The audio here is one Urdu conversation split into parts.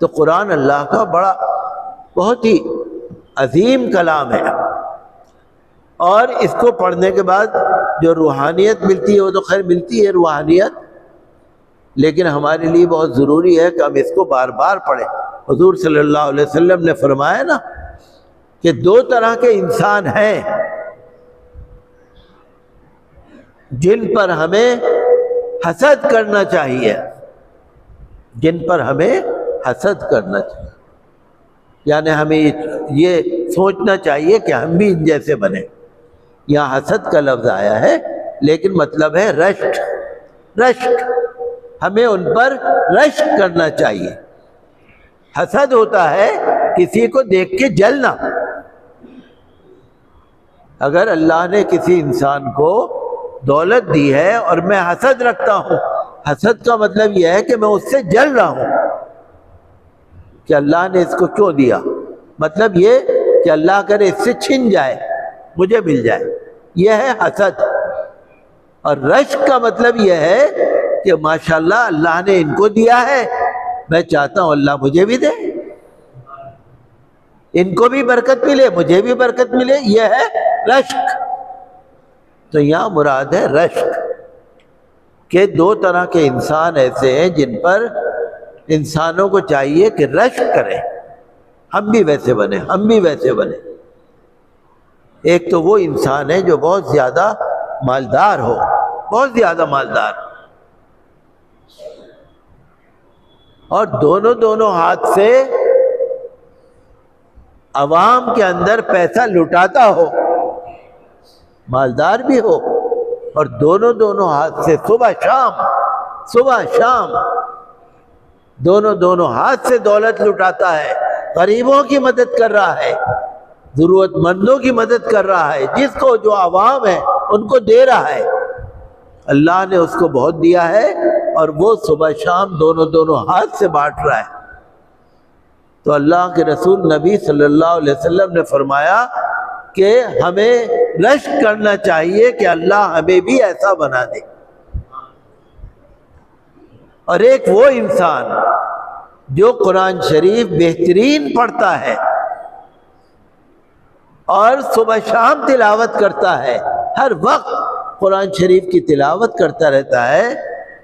تو قرآن اللہ کا بڑا بہت ہی عظیم کلام ہے، اور اس کو پڑھنے کے بعد جو روحانیت ملتی ہے وہ تو خیر ملتی ہے روحانیت، لیکن ہمارے لیے بہت ضروری ہے کہ ہم اس کو بار بار پڑھیں۔ حضور صلی اللہ علیہ وسلم نے فرمایا نا کہ دو طرح کے انسان ہیں جن پر ہمیں حسد کرنا چاہیے، جن پر ہمیں حسد کرنا چاہیے، یعنی ہمیں یہ سوچنا چاہیے کہ ہم بھی ان جیسے بنیں۔ یہاں حسد کا لفظ آیا ہے لیکن مطلب ہے رشک، ہمیں ان پر رشک کرنا چاہیے۔ حسد ہوتا ہے کسی کو دیکھ کے جلنا۔ اگر اللہ نے کسی انسان کو دولت دی ہے اور میں حسد رکھتا ہوں، حسد کا مطلب یہ ہے کہ میں اس سے جل رہا ہوں کہ اللہ نے اس کو کیوں دیا، مطلب یہ کہ اللہ کرے اس سے چھن جائے مجھے مل جائے، یہ ہے حسد۔ اور رشک کا مطلب یہ ہے کہ ماشاءاللہ اللہ نے ان کو دیا ہے، میں چاہتا ہوں اللہ مجھے بھی دے، ان کو بھی برکت ملے مجھے بھی برکت ملے، یہ ہے رشک۔ تو یہاں مراد ہے رشک، کہ دو طرح کے انسان ایسے ہیں جن پر انسانوں کو چاہیے کہ رشک کریں، ہم بھی ویسے بنیں، ہم بھی ویسے بنیں۔ ایک تو وہ انسان ہے جو بہت زیادہ مالدار ہو، بہت زیادہ مالدار، اور دونوں ہاتھ سے عوام کے اندر پیسہ لٹاتا ہو، مالدار بھی ہو اور دونوں ہاتھ سے صبح شام دونوں ہاتھ سے دولت لٹاتا ہے، غریبوں کی مدد کر رہا ہے، ضرورت مندوں کی مدد کر رہا ہے، جس کو جو عوام ہے ان کو دے رہا ہے۔ اللہ نے اس کو بہت دیا ہے اور وہ صبح شام دونوں ہاتھ سے بانٹ رہا ہے۔ تو اللہ کے رسول نبی صلی اللہ علیہ وسلم نے فرمایا کہ ہمیں رشک کرنا چاہیے کہ اللہ ہمیں بھی ایسا بنا دے۔ اور ایک وہ انسان جو قرآن شریف بہترین پڑھتا ہے اور صبح شام تلاوت کرتا ہے، ہر وقت قرآن شریف کی تلاوت کرتا رہتا ہے،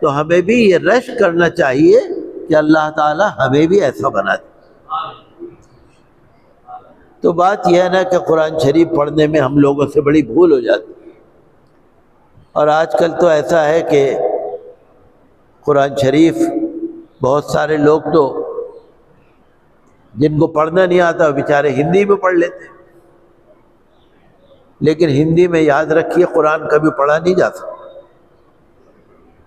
تو ہمیں بھی یہ رشک کرنا چاہیے کہ اللہ تعالی ہمیں بھی ایسا بنا دے۔ تو بات یہ ہے نا کہ قرآن شریف پڑھنے میں ہم لوگوں سے بڑی بھول ہو جاتی ہے، اور آج کل تو ایسا ہے کہ قرآن شریف بہت سارے لوگ تو جن کو پڑھنا نہیں آتا وہ بیچارے ہندی میں پڑھ لیتے ہیں، لیکن ہندی میں یاد رکھیے قرآن کبھی پڑھا نہیں جا سکتا۔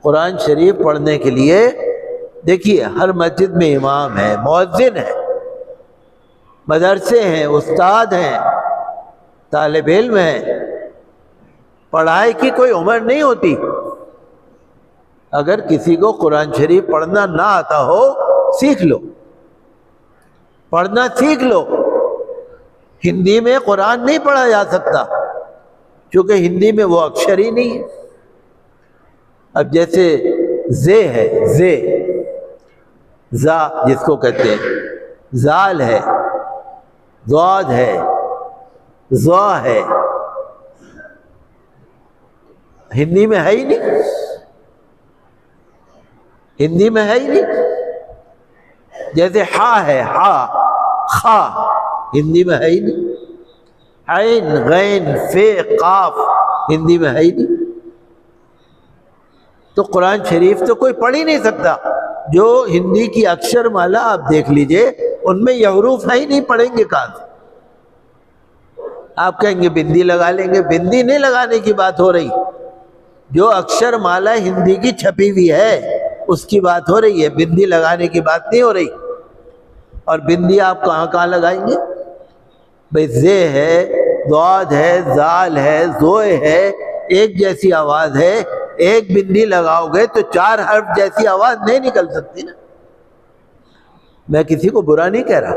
قرآن شریف پڑھنے کے لیے دیکھیے ہر مسجد میں امام ہے، مؤذن ہے، مدرسے ہیں، استاد ہیں، طالب علم ہیں، پڑھائی کی کوئی عمر نہیں ہوتی۔ اگر کسی کو قرآن شریف پڑھنا نہ آتا ہو سیکھ لو، پڑھنا سیکھ لو۔ ہندی میں قرآن نہیں پڑھا جا سکتا کیونکہ ہندی میں وہ اکشر ہی نہیں ہے۔ اب جیسے زے ہے، زے، زا جس کو کہتے ہیں، زال ہے، ضاد ہے، ضا ہے، ہندی میں ہے ہی نہیں، ہندی میں ہے ہی نہیں۔ جیسے ہا ہے، ہا، خا، ہندی میں ہے ہی نہیں۔ عین، غین، فے، قاف، ہندی میں ہے ہی نہیں۔ تو قرآن شریف تو کوئی پڑھ ہی نہیں سکتا۔ جو ہندی کی اکشر مالا آپ دیکھ لیجئے ان میں یہ حروف ہے ہی نہیں، پڑھیں گے کہاں سے؟ آپ کہیں گے بندی لگا لیں گے، بندی نہیں لگانے کی بات ہو رہی، جو اکشر مالا ہندی کی چھپی ہوئی ہے اس کی بات ہو رہی ہے، بندی لگانے کی بات نہیں ہو رہی۔ اور بندی آپ کہاں لگائیں گے؟ بھئی زے ہے، ضاد ہے، زال ہے، زوئے ہے، ایک جیسی آواز ہے، ایک بندی لگاؤ گے تو 4 حرف جیسی آواز نہیں نکل سکتی نا۔ میں کسی کو برا نہیں کہہ رہا،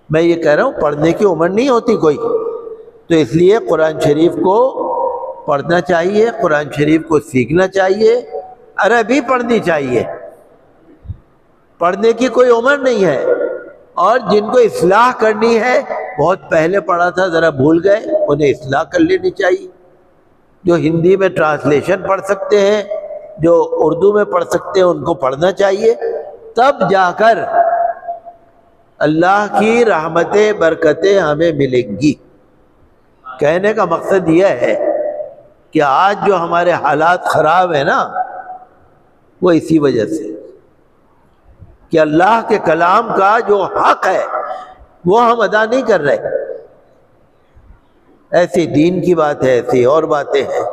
میں یہ کہہ رہا ہوں پڑھنے کی عمر نہیں ہوتی کوئی، تو اس لیے قرآن شریف کو پڑھنا چاہیے، قرآن شریف کو سیکھنا چاہیے، عربی پڑھنی چاہیے۔ پڑھنے کی کوئی عمر نہیں ہے، اور جن کو اصلاح کرنی ہے بہت پہلے پڑھا تھا، ذرا بھول گئے، انہیں اصلاح کر لینی چاہیے۔ جو ہندی میں ٹرانسلیشن پڑھ سکتے ہیں، جو اردو میں پڑھ سکتے ہیں، ان کو پڑھنا چاہیے، تب جا کر اللہ کی رحمتیں برکتیں ہمیں ملیں گی۔ کہنے کا مقصد یہ ہے کہ آج جو ہمارے حالات خراب ہیں نا، وہ اسی وجہ سے کہ اللہ کے کلام کا جو حق ہے وہ ہم ادا نہیں کر رہے۔ ایسی دین کی بات ہے، ایسی اور باتیں ہیں۔